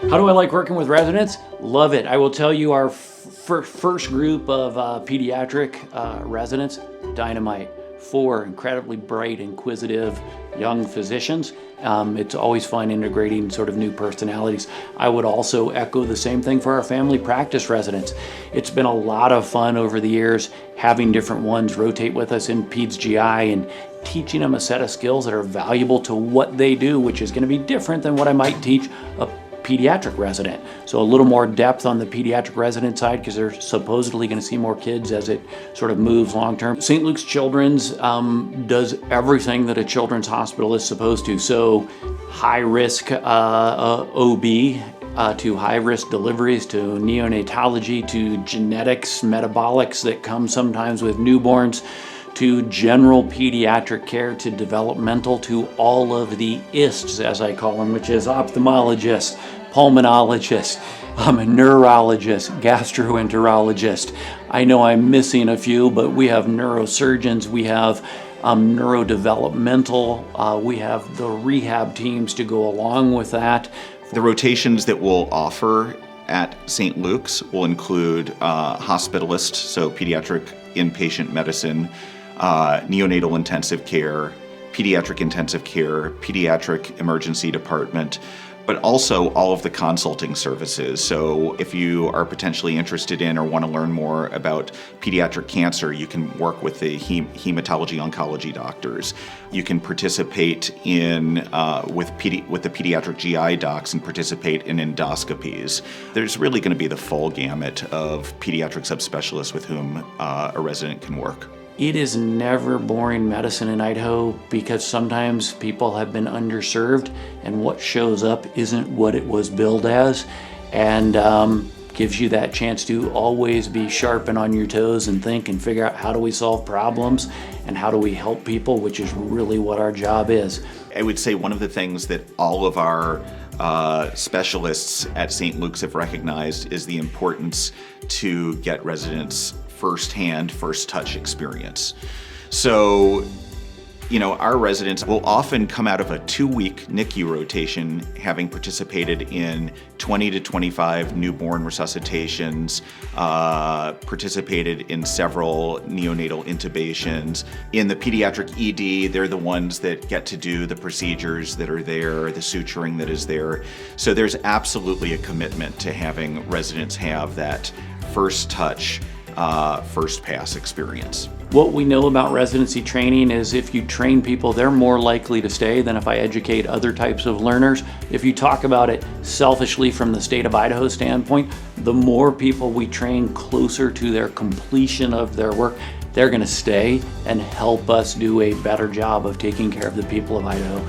How do I like working with residents? Love it. I will tell you, our first group of pediatric residents, dynamite. 4 incredibly bright, inquisitive young physicians. It's always fun integrating sort of new personalities. I would also echo the same thing for our family practice residents. It's been a lot of fun over the years having different ones rotate with us in Peds GI and teaching them a set of skills that are valuable to what they do, which is going to be different than what I might teach a pediatric resident. So a little more depth on the pediatric resident side because they're supposedly going to see more kids as it sort of moves long term. St. Luke's Children's does everything that a children's hospital is supposed to. So high risk OB to high risk deliveries, to neonatology, to genetics, metabolics that come sometimes with newborns, to general pediatric care, to developmental, to all of the ISTs, as I call them, which is ophthalmologist, pulmonologist, neurologist, gastroenterologist. I know I'm missing a few, but we have neurosurgeons, we have neurodevelopmental, we have the rehab teams to go along with that. The rotations that we'll offer at St. Luke's will include hospitalists, so pediatric inpatient medicine, neonatal intensive care, pediatric intensive care, pediatric emergency department, but also all of the consulting services. So if you are potentially interested in or want to learn more about pediatric cancer, you can work with the hematology oncology doctors. You can participate in with the pediatric GI docs and participate in endoscopies. There's really going to be the full gamut of pediatric subspecialists with whom a resident can work. It is never boring medicine in Idaho because sometimes people have been underserved and what shows up isn't what it was billed as, and gives you that chance to always be sharp and on your toes and think and figure out how do we solve problems and how do we help people, which is really what our job is. I would say one of the things that all of our specialists at St. Luke's have recognized is the importance to get residents first-hand, first-touch experience. So, our residents will often come out of a 2-week NICU rotation having participated in 20 to 25 newborn resuscitations, participated in several neonatal intubations. In the pediatric ED, they're the ones that get to do the procedures that are there, the suturing that is there. So there's absolutely a commitment to having residents have that first touch, first pass experience. What we know about residency training is if you train people, they're more likely to stay than if I educate other types of learners. If you talk about it selfishly from the state of Idaho standpoint, the more people we train closer to their completion of their work, they're going to stay and help us do a better job of taking care of the people of Idaho.